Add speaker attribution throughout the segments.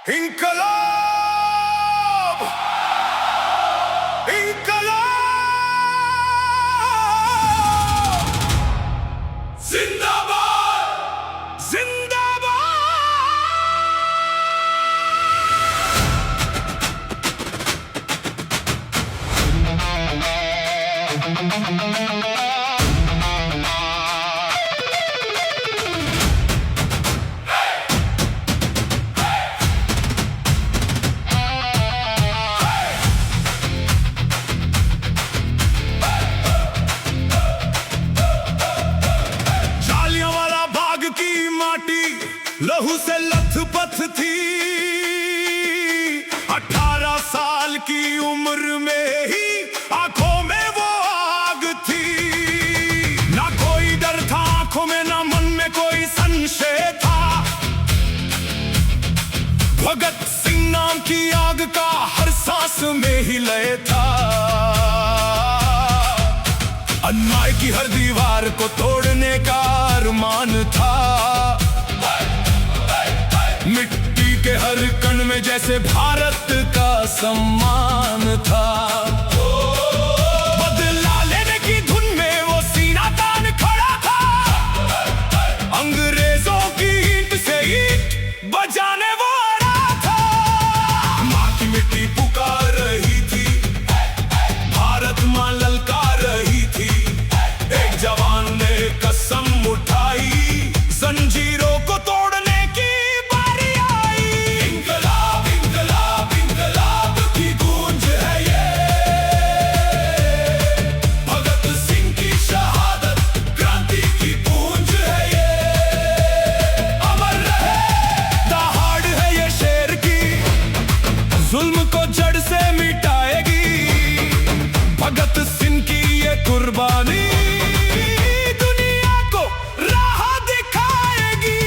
Speaker 1: इंकलाब इंकलाब जिंदाबाद जिंदाबाद। लहू से लथपथ थी 18 साल की उम्र में ही आंखों में वो आग थी। ना कोई डर था आंखों में, ना मन में कोई संशय था। भगत सिंह नाम की आग का हर सांस में ही लय था। अन्याय की हर दीवार को तोड़ने का अरमान था। मिट्टी के हर कण में जैसे भारत का सम्मान था। बदला लेने की धुन में वो सीना तान खड़ा था। अंग्रेजों की ईंट से ईंट बजाने वो अड़ा था। माँ की मिट्टी पुकार रही थी, भारत माँ ललकार रही थी। एक जवान ने कसम उठाई, जंजीरों को तोड़ने जुल्म को जड़ से मिटाएगी। भगत सिंह की ये कुर्बानी दुनिया को राह दिखाएगी।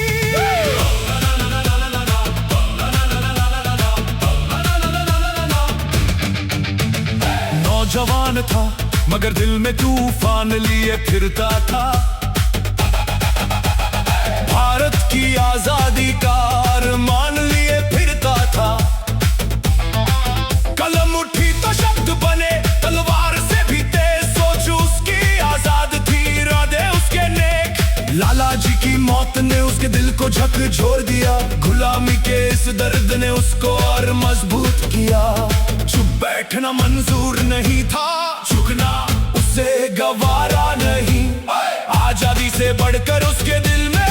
Speaker 1: नौजवान था मगर दिल में तूफान लिए फिरता था। भारत की आजादी का अरमान लिए फिरता था। कलम उठी तो शब्द बने, तलवार से भी तेज सोच उसकी आजाद थी। इरादे उसके नेक, लाला जी की मौत ने उसके दिल को झकझोर दिया। गुलामी के इस दर्द ने उसको और मजबूत किया। चुप बैठना मंजूर नहीं था, झुकना उसे गवारा नहीं। आजादी से बढ़कर उसके दिल में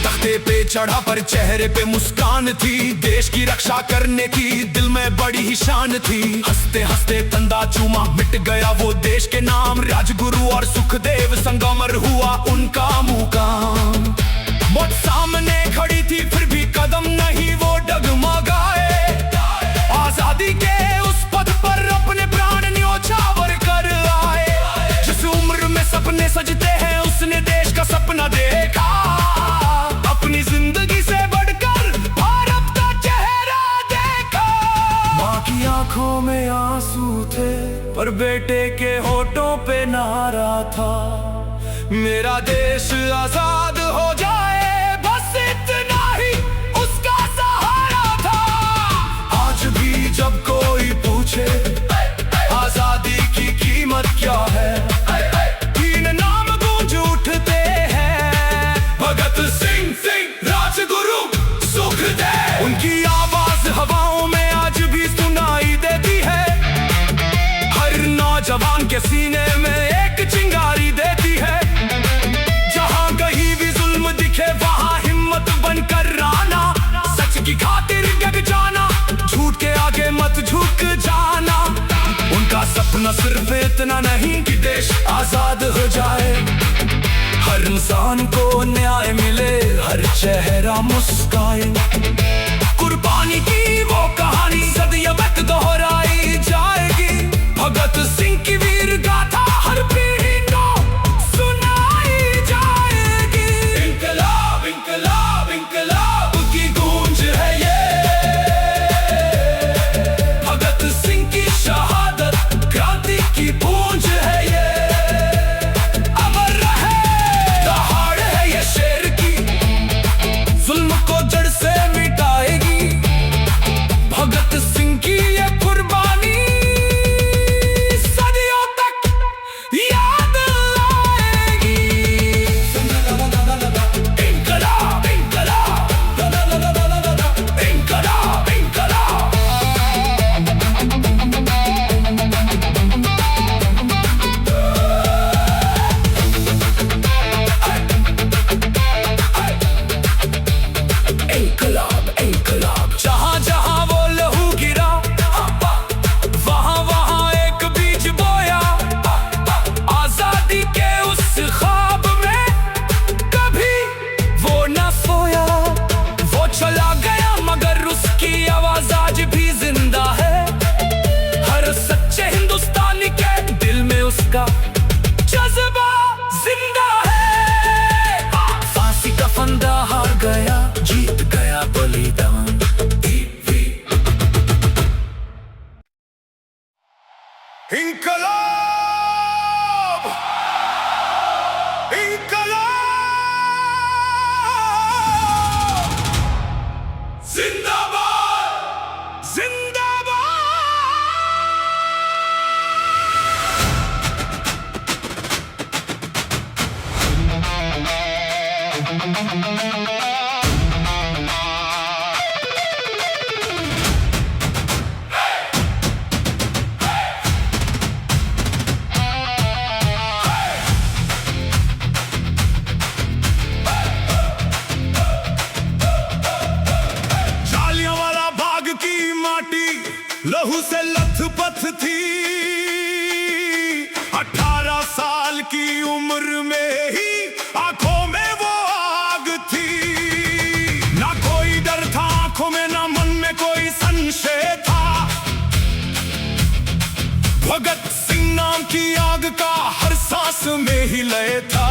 Speaker 1: तख्ते पे चढ़ा पर चेहरे पे मुस्कान थी। देश की रक्षा करने की दिल में बड़ी ही शान थी। हंसते हंसते कंधा चूमा, मिट गया वो देश के नाम। राजगुरु और सुखदेव संगमर हुआ उनका मुकाम। मौत सामने खड़ी थी फिर भी कदम नहीं वो डगमगाए। आजादी के उस पथ पर अपने प्राण न्योछावर कर आए। जिस उम्र में सपने सजते हैं उसने देश का सपना देखा। अपनी जिंदगी से बढ़कर भारत का चेहरा देखा। माँ की आंखों में आंसू थे पर बेटे के होठों पे नारा था। मेरा देश आजाद हो जाए बस इतना ही उसका सहारा था। आज भी जब कोई पूछे आजादी की कीमत क्या है, तीन नाम गूंज उठते हैं, भगत सिंह, राजगुरु, सुखदेव। उनकी आवाज हवाओं में आज भी सुनाई देती है। हर नौजवान के सीने में एक चिंगारी देती है। जहां कहीं भी जुल्म दिखे वहां हिम्मत बनकर आना। सच की खातिर डग जाना, झूठ के आगे मत झुक जाना। उनका सपना सिर्फ इतना नहीं कि देश आजाद हो जाए। हर इंसान को न्याय मिले, हर चेहरा मुस्काए। कुर्बानी इनकलाब इनकलाब। जहाँ जहाँ वो लहू गिरा वहाँ वहाँ एक बीज बोया। आजादी के उस ख्वाब में कभी वो न सोया। वो चला गया मगर उसकी आवाज आज भी जिंदा है। हर सच्चे हिंदुस्तानी के दिल में उसका जज्बा जिंदा है। फांसी का फंदा हार गया, जीत गया बलिदान। इनकलाब इनकलाब जिंदाबाद जिंदाबाद। जालियांवाला बाग की माटी लहू से लथपथ थी। 18 साल की उम्र में ही आंखों में वो आग थी। ना कोई डर था आंखों में, ना मन में कोई संशय था। भगत सिंह नाम की आग का हर सांस में ही लय था।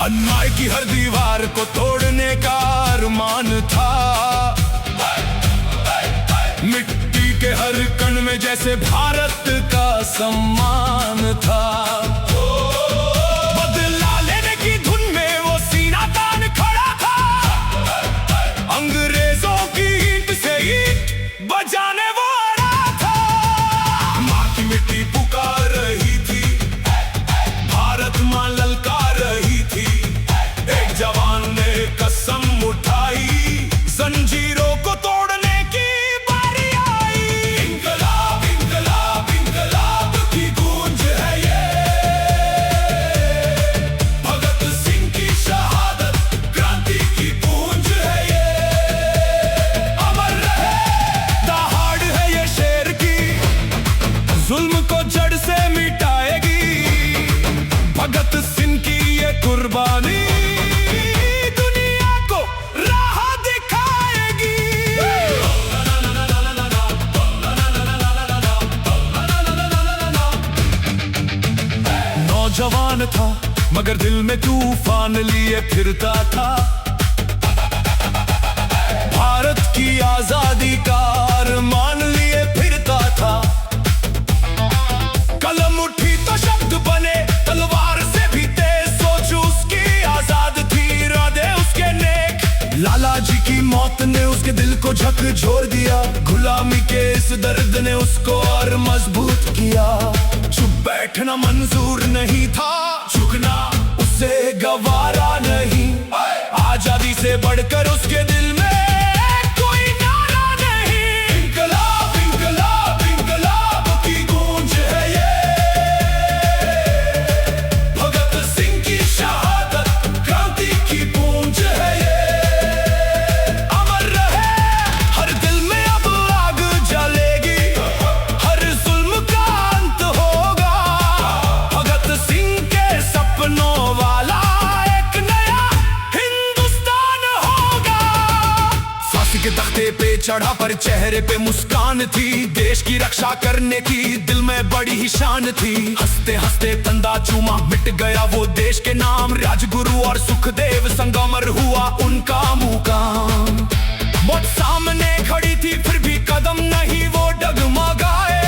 Speaker 1: अन्याय की हर दीवार को तोड़ने का अरमान था। मिट्टी के हर कण में जैसे भारत का सम्मान था। बदला लेने की धुन में वो सीना तान खड़ा था। अंग्रेजों की ईंट से ईंट बजाने वो अड़ा था। माँ की मिट्टी पुकार रही थी, भारत माँ ललकार रही थी। एक जवान ने कसम उठाई, जंजीरों को तोड़ने की बारी आई। इनकलाब इनकलाब इनकलाब की गूंज है ये। भगत सिंह की शहादत क्रांति की गूंज है ये। अमर रहे दहाड़ है ये शेर की, जुल्म को जड़ से मिटाएगी। भगत सिंह की ये कुर्बानी दुनिया को राह दिखाएगी। नौजवान था मगर दिल में तूफान लिए फिरता था। भारत की आजादी का अरमान लिए फिरता था। कलम उठी तो शब्द बने, तलवार से भी तेज सोच उसकी आजाद थी। इरादे उसके नेक, लाला जी की मौत ने उसके दिल को झकझोर दिया। गुलामी के इस दर्द ने उसको और मजबूत किया। चुप बैठना मंजूर नहीं था, झुकना उसे गवारा नहीं। आजादी से बढ़कर उसके दिल में कोई नारा नहीं। इनकलाब इनकलाब इनकलाब की गूंज है ये। भगत सिंह की शहादत क्रांति की गूंज है ये। अमर रहे हर दिल में अब आग जलेगी, हर जुल्म का अंत होगा। भगत सिंह के सपनों वाला एक नया हिंदुस्तान होगा। फांसी के तख्ते पे चढ़ा पर चेहरे पे मुस्कान थी। देश की रक्षा करने की दिल में बड़ी ही शान थी। हंसते हंसते कंधा चूमा, मिट गया वो देश के नाम। राजगुरु और सुखदेव संग अमर हुआ उनका मुकाम। मौत सामने खड़ी थी फिर भी कदम नहीं वो डगमगाए।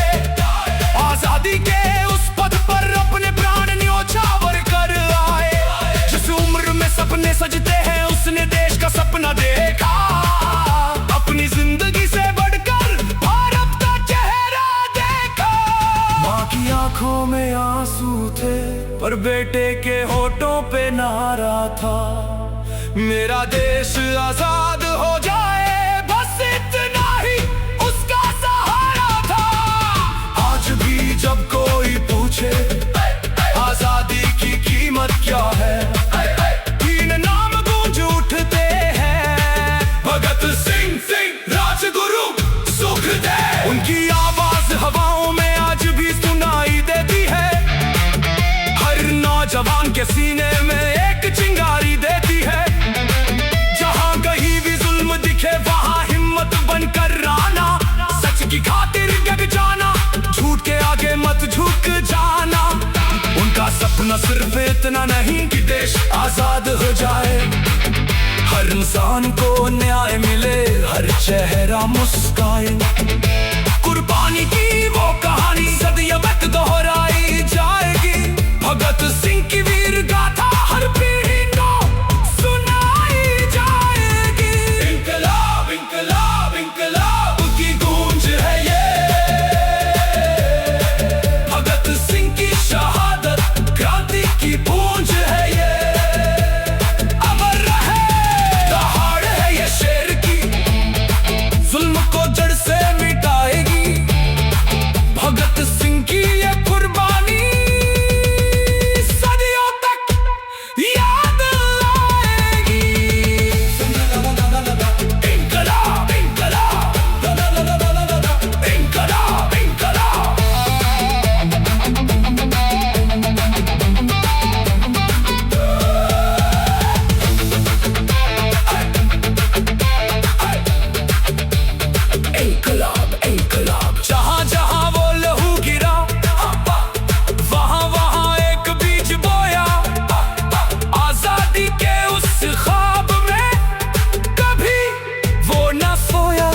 Speaker 1: आजादी के उस पथ पर अपने प्राण न्योछावर कर आए। जिस उम्र में सपने सजते हैं उसने देश का सपना देखा। अपनी जिंदगी से बढ़कर भारत का चेहरा देखा। माँ की आंखों में आंसू थे पर बेटे के होठों पे नारा था। मेरा देश आजाद हो जाए बस इतना ही उसका सहारा था। आज भी जब कोई पूछे आजादी की कीमत क्या है, तीन नाम गूंज उठते सीने में एक चिंगारी देती है। जहां कहीं भी जुल्म दिखे वहां हिम्मत बनकर रहना, सच की खातिर डट जाना, झूठ के आगे मत झुक जाना। उनका सपना सिर्फ इतना नहीं कि देश आजाद हो जाए, हर इंसान को न्याय मिले, हर चेहरा मुस्काए। कुर्बानी की वो कहानी सदियों तक दोहराई जाएगी। भगत सिंह की वीर गाथा हर पीढ़ी को सुनाई जाएगी। इंकलाब इंकलाब इंकलाब की गूंज है ये, भगत सिंह की शहादत क्रांति की गूंज है ये। अमर रहे दहाड़ है ये शेर की, जुल्म को जड़ से मिटाएगी। भगत सिंह की ये कुर्बानी सदियों तक याद आएगी। इंकलाब इंकलाब इंकलाब इंकलाब। इंकलाब इंकलाब। जहां जहां वो लहू गिरा, वहां वहां एक बीज बोया। आजादी के उस ख्वाब में कभी वो न सोया।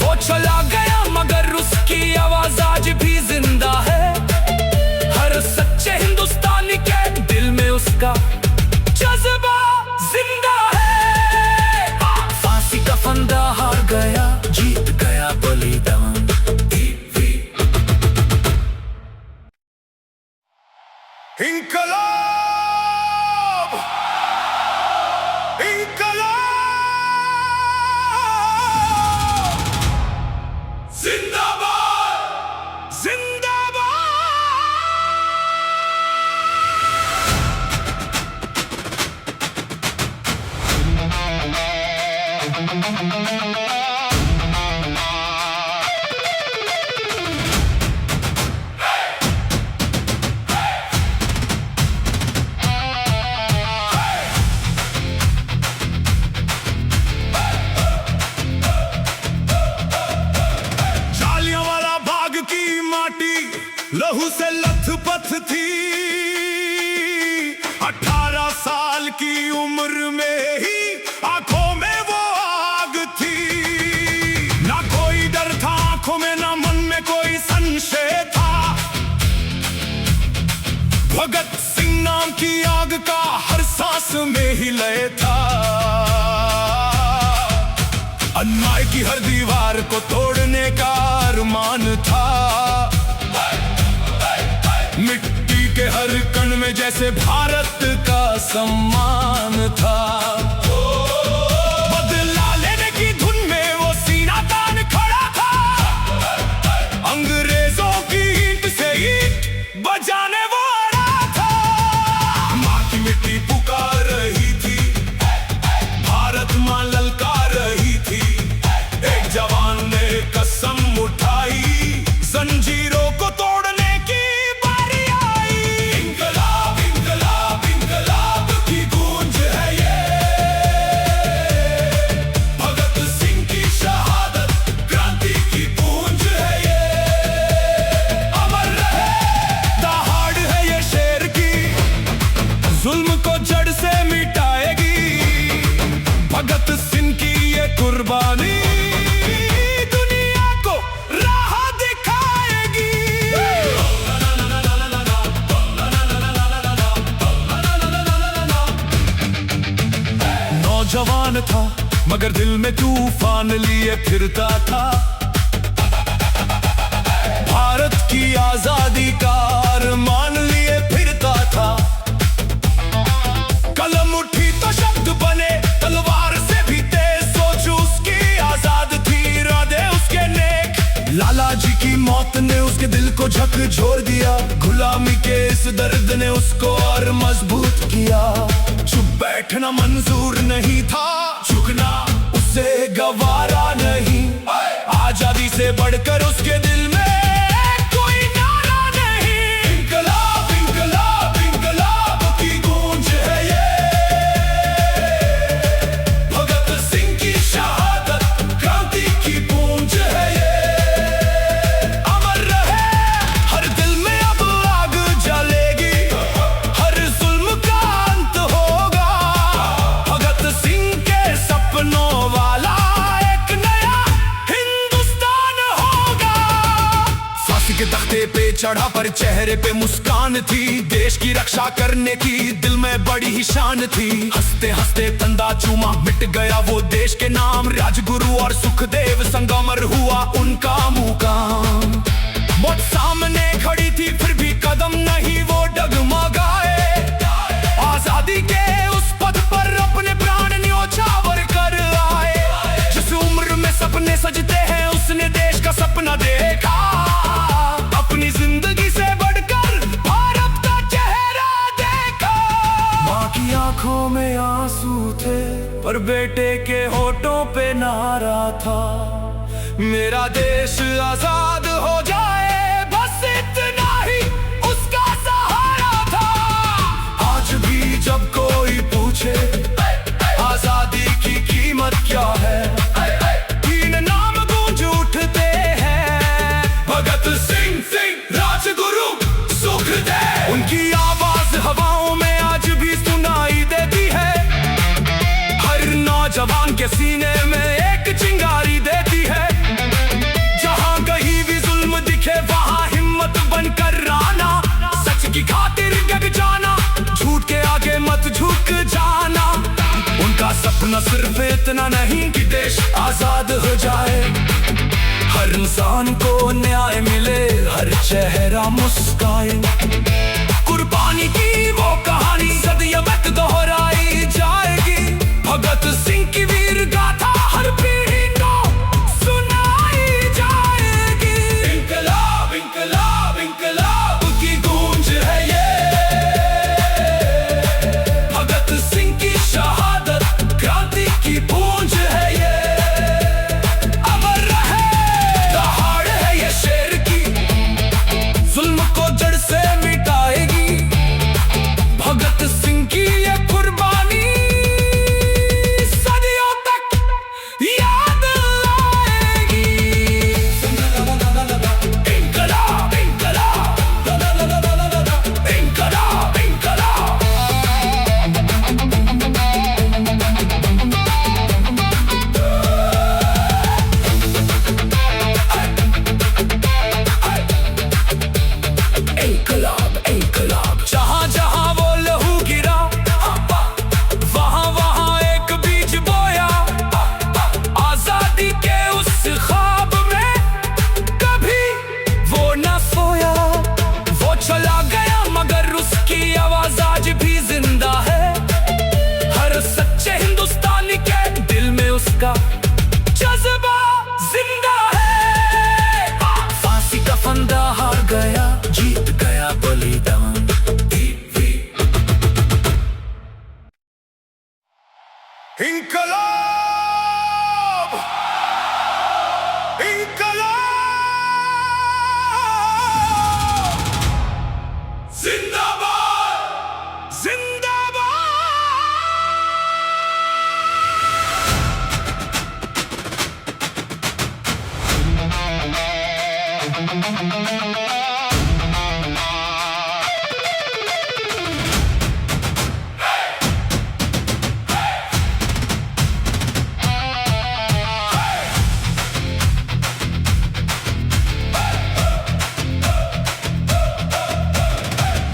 Speaker 1: वो चला गया मगर उसकी आवाज आज भी जिंदा है। हर सच्चे हिंदुस्तानी के दिल में उसका जज्बा जिंदा है। फांसी का फंदा हार गया, जीत गया बलिदान। इंकलाब इंकलाब जिंदाबाद जिंदाबाद। जालियांवाला बाग की माटी लहू से लथपथ थी। 18 साल की उम्र में ही आंखों में वो आग थी। ना कोई डर था आंखों में, ना मन में कोई संशय था। भगत सिंह नाम की आग का हर सांस में ही लय था। अन्याय की हर दीवार को तोड़ने का अरमान था। मिट्टी के हर कण में जैसे भारत का सम्मान था। बदला लेने की धुन में वो सीना तान खड़ा था। अंग्रेजों की ईंट से ईंट बजाने वो अड़ा था। माँ की मिट्टी पुकार रही थी, भारत माँ ललकार रही थी। एक जवान ने कसम उठाई, जंजीरों को तोड़ने की बारी आई। इंकलाब इंकलाब इंकलाब की गूंज है ये, भगत सिंह की शहादत क्रांति की गूंज है ये। अमर रहे दहाड़ है ये शेर की, जुल्म को जड़ से मिटाएगी। भगत सिंह की ये कुर्बानी दुनिया को राह दिखाएगी। नौजवान था मगर दिल में तूफान लिए फिरता था। भारत की आजादी का अरमान लिए फिरता था। कलम उठी तो शब्द बने, तलवार से भी तेज सोच उसकी आजाद थी। इरादे उसके नेक, लाला जी की मौत ने उसके दिल को झकझोर दिया। गुलामी के इस दर्द ने उसको और मजबूत किया। चुप बैठना मंजूर नहीं था, झुकना उसे गवारा नहीं। आजादी से बढ़कर उसके दिल में कोई नारा नहीं। इंकलाब इंकलाब इंकलाब की चढ़ा पर चेहरे पे मुस्कान थी। देश की रक्षा करने की दिल में बड़ी ही शान थी। हंसते हंसते कंधा चूमा मिट गया वो देश के नाम। राजगुरु और सुखदेव संगमर हुआ उनका मुकाम। मौत सामने खड़ी थी फिर भी कदम नहीं वो डगमगाए। आजादी के उस पथ पर अपने प्राण न्योछावर कर आए। जिस उम्र में सपने सजते हैं उसने देश का सपना देखा। अपनी जिंदगी से बढ़कर भारत का चेहरा देखा। माँ की आंखों में आंसू थे पर बेटे के होठों पे नारा था, मेरा देश आजाद हो जाए बस इतना ही उसका सहारा था। आज भी जब कोई पूछे आजादी की कीमत क्या है, तीन नाम गूंज उठते हैं, भगत सिंह, राजगुरु, सुखदेव। उनकी आवाज हवाओं में आज भी सुनाई देती है। हर नौजवान के सीने में एक चिंगारी देती है। जहां कहीं भी जुल्म दिखे वहां हिम्मत बनकर रहना। सच की खातिर डट जाना, झूठ के आगे मत झुक जाना। उनका सपना सिर्फ इतना नहीं कि देश आजाद हो जाए, हर इंसान को न्याय मिले, हर चेहरा मुस्काए। कुर्बानी की वो कहानी सदियों तक दोहराई जाएगी। भगत सिंह की वीर गाथा हर पीढ़ी को सुनाई जाएगी। इनकलाब इनकलाब इनकलाब की गूंज है ये, भगत सिंह की शहादत क्रांति की गूंज है ये। अमर रहे दहाड़ है ये शेर की, जुल्म को जड़ से मिटाएगी। भगत सिंह की ये कुर्बानी सदियों तक याद आएगी। इनकलाब इनकलाब इनकलाब इनकलाब। इनकलाब इनकलाब। जहां जहां वो लहू गिरा वहां वहां एक बीज बोया। आजादी के उस ख्वाब में कभी वो न सोया। वो चला गया मगर उसकी आवाज आज भी जिंदा है। हर सच्चे हिंदुस्तानी के दिल में उसका जज्बा जिंदा है। फांसी का फंदा हार गया, जीत गया बलिदान। इनकलाब इनकलाब जिंदाबाद जिंदाबाद।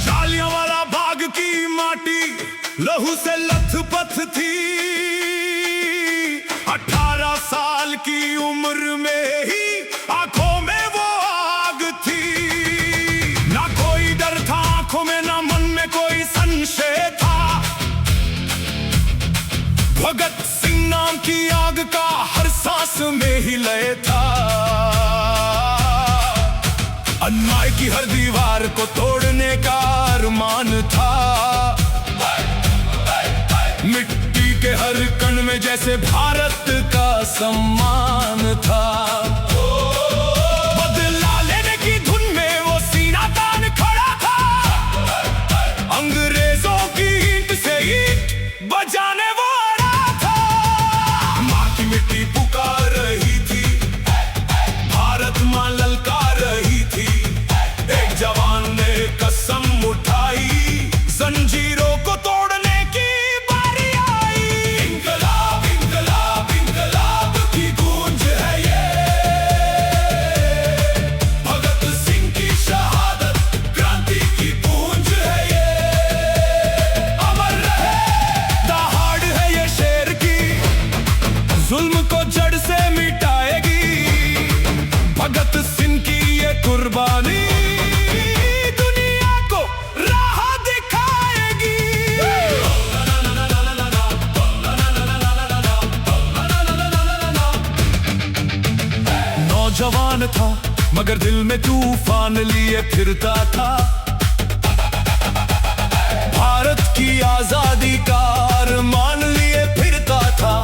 Speaker 1: जालियांवाला बाग की माटी लहू से लथपथ थी। 18 साल की उम्र में ही आंखों में वो आग थी। ना कोई डर था आंखों में, ना मन में कोई संशय था। भगत सिंह नाम की आग का हर सांस में ही लय था। अन्याय की हर दीवार को तोड़ने का अरमान था। मिट्टी के हर कण में जैसे भारत का सम्मान था। बदला लेने की धुन में वो सीना तान खड़ा था। अंग्रेजों की ईंट से ईंट बजाने वो अड़ा था। माँ की मिट्टी पुकार रही थी, भारत माँ ललकार रही थी। एक जवान ने कसम उठाई, जंजीरों को तोड़ने की बारी आई। इनकलाब इनकलाब इनकलाब की गूंज है ये, भगत सिंह की शहादत नौजवान था, मगर दिल में तूफान लिए फिरता था। भारत की आजादी का अरमान लिए फिरता था।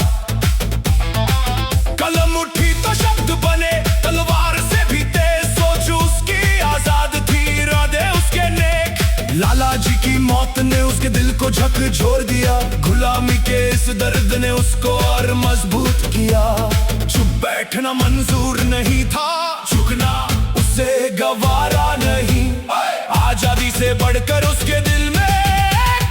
Speaker 1: कलम उठी तो शब्द बने, तलवार से भी तेज सोच उसकी आजाद थी, इरादे उसके नेक। लाला जी की मौत ने उसके दिल को झकझोर दिया, गुलामी के इस दर्द ने उसको और मजबूत किया। चुप बैठना मंजूर नहीं था, झुकना उसे गवारा नहीं। आजादी से बढ़कर उसके दिल में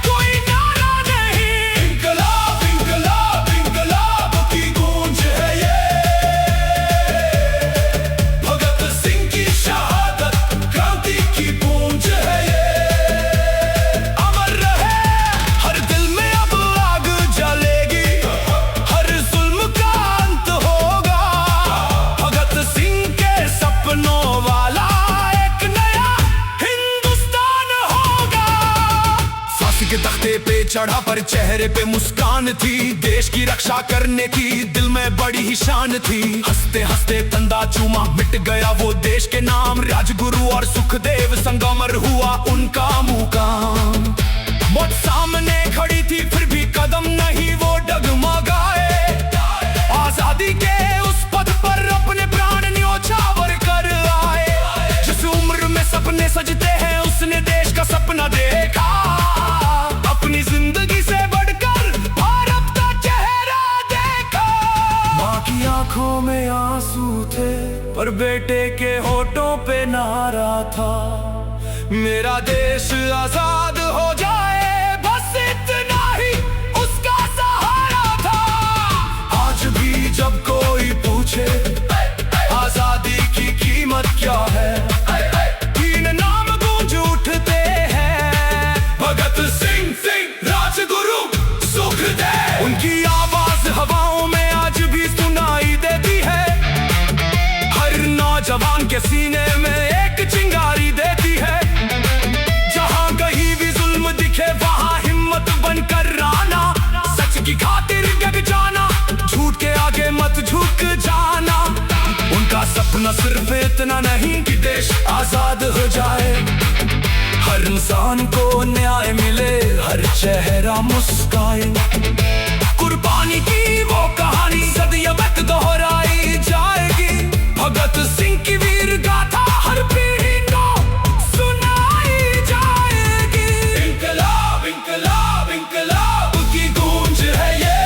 Speaker 1: कोई नारा नहीं। इंकलाब इंकलाब इंकलाब की गूंज है ये, भगत सिंह की शहादत क्रांति की गूंज है ये। अमर रहे हर दिल में अब आग जलेगी, हर जुल्म का अंत होगा। भगत सिंह के सपनों वाला एक नया हिंदुस्तान होगा। फांसी के तख्ते पे चढ़ा पर चेहरे पे मुस्कान थी, देश की रक्षा करने की दिल में बड़ी ही शान थी। हंसते हंसते कंधा चूमा, मिट गया वो देश के नाम। राजगुरु और सुखदेव संगमर हुआ उनका मुकाम। मौत सामने खड़ी थी फिर भी कदम नहीं वो डगमगाए। आजादी के उस पथ पर अपने प्राण न्योछावर कर आए। जिस उम्र में सपने सजते हैं उसने देश का सपना देखा। अपनी जिंदगी से बढ़कर भारत का चेहरा देखा। माँ की आंखों में आंसू थे पर बेटे के होठों पे नारा था, मेरा देश आजाद हो जाए बस इतना ही उसका सहारा था। आज भी जब कोई पूछे आजादी की कीमत क्या है, तीन नाम गूंज उठते हैं, भगत सिंह, राजगुरु, सुखदेव। उनकी आवाज हवाओं में आज भी सुनाई देती है, हर नौजवान के सीने में एक चिंगारी देती है। जहां कहीं भी जुल्म दिखे वहां हिम्मत बनकर रहना, सच की खातिर डट जाना, झूठ के आगे मत झुक जाना। उनका सपना सिर्फ इतना नहीं कि देश आजाद हो जाए, हर इंसान को न्याय मिले, हर चेहरा मुस्काए। कुर्बानी की वो कहानी सदियों तक दोहराई जाएगी, भगत सिंह की वीर गाथा हर पीढ़ी को सुनाई जाएगी। इंकलाब इंकलाब इंकलाब की गूंज है ये,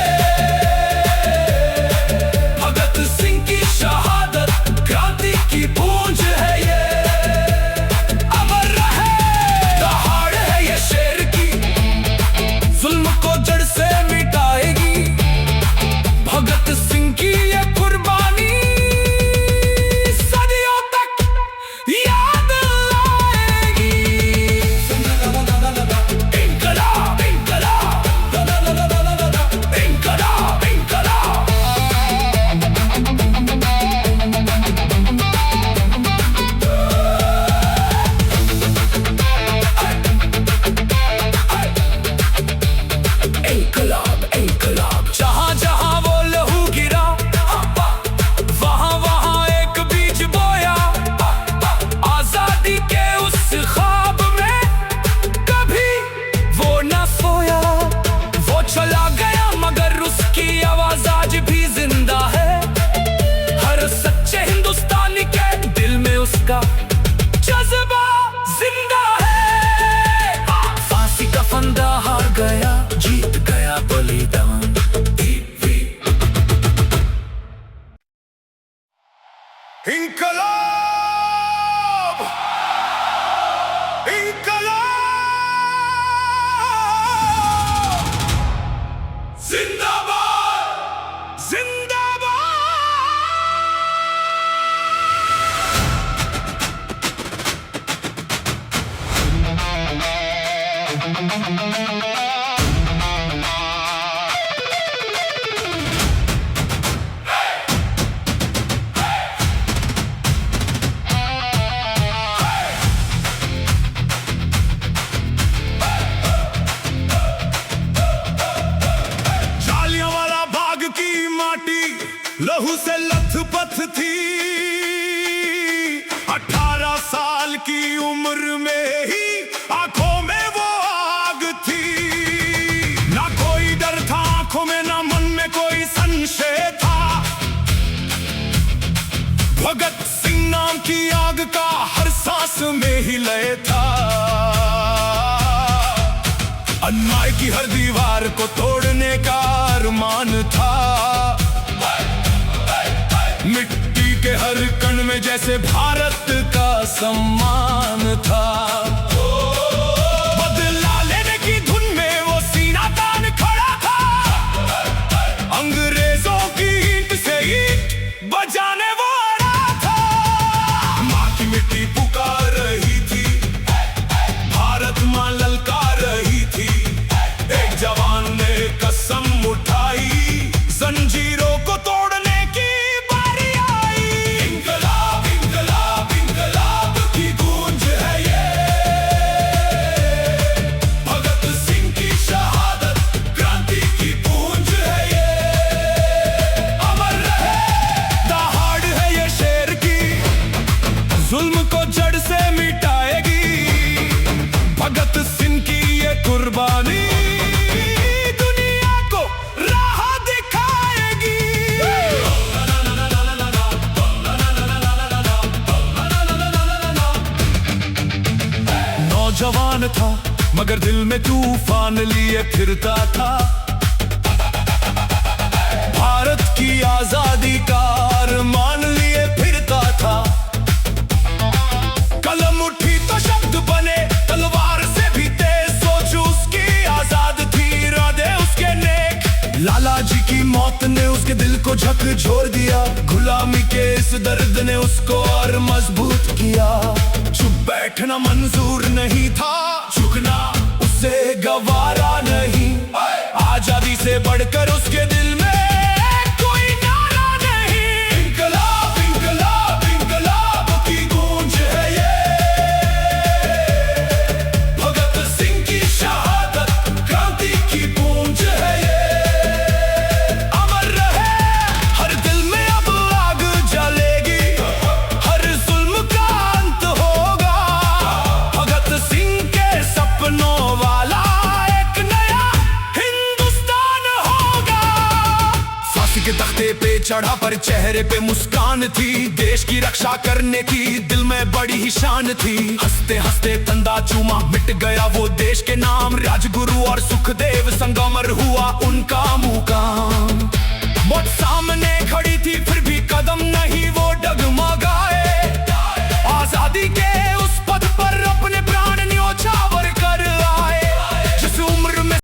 Speaker 1: भगत सिंह की शहादत क्रांति की गूंज है ये। अमर रहे दहाड़ है ये शेर की, जुल्म को जड़ से मिटाएगी, भगत सिंह की ये कुर्बानी सदियों तक याद आएगी। इंकलाब इंकलाब इंकलाब इंकलाब। इंकलाब इंकलाब। जहां जहां वो लहू गिरा वहां वहां एक बीज बोया। आजादी के उस ख्वाब में कभी वो न सोया। वो चला गया मगर उसकी आवाज आज भी जिंदा है, हर सच्चे हिंदुस्तानी के दिल में उसका जज्बा जिंदा है। फांसी का फंदा हार गया, जीत गया बलिदान। इंकलाब इंकलाब जिंदाबाद जिंदाबाद। लहू से लथपथ थी, की उम्र में ही आंखों में वो आग थी। ना कोई डर था आंखों में, ना मन में कोई संशय था। भगत सिंह नाम की आग का हर सांस में ही लय था। अन्याय की हर दीवार को तोड़ने का अरमान था। मिट्टी के हर कण में जैसे भारत का सम्मान था। बदला लेने की धुन में वो सीना तान खड़ा था। अंग्रेजों की ईंट से ईंट बजाने वो अड़ा था। माँ की मिट्टी पुकार रही थी, भारत माँ ललकार रही थी। एक जवान ने कसम उठाई, जंजीरों को तोड़ने की बारी आई। इंकलाब इंकलाब इंकलाब की गूंज है ये, भगत सिंह की शहादत क्रांति की गूंज है ये। अमर रहे दहाड़ है ये शेर की, जुल्म को जड़ से मिटाएगी। भगत सिंह की ये कुर्बानी जवान था मगर दिल में तूफान लिए फिरता था। भारत की आजादी का अरमान लिए फिरता था। कलम उठी तो शब्द बने, तलवार से भी तेज सोच उसकी आजाद थी। इरादे उसके नेक, लाला जी की मौत ने उसके दिल को झकझोर दिया। गुलामी के इस दर्द ने उसको और मजबूत किया। चुप बैठना मंजूर नहीं था, झुकना उसे गवारा नहीं। आजादी से बढ़कर उसके दिल में कोई नारा नहीं। इंकलाब इंकलाब इंकलाब की गूंज है ये, भगत सिंह की शहादत क्रांति की गूंज है ये। अमर रहे हर दिल में अब आग जलेगी, हर जुल्म का अंत होगा। भगत सिंह के सपनों वाला एक नया हिंदुस्तान होगा। फांसी के तख्ते पे चढ़ा पर चेहरे पे मुस्कान थी। देश की रक्षा करने की दिल में बड़ी ही शान थी। हंसते हंसते कंधा चूमा, मिट गया वो देश के नाम। राजगुरु और सुखदेव संग अमर हुआ उनका मुकाम।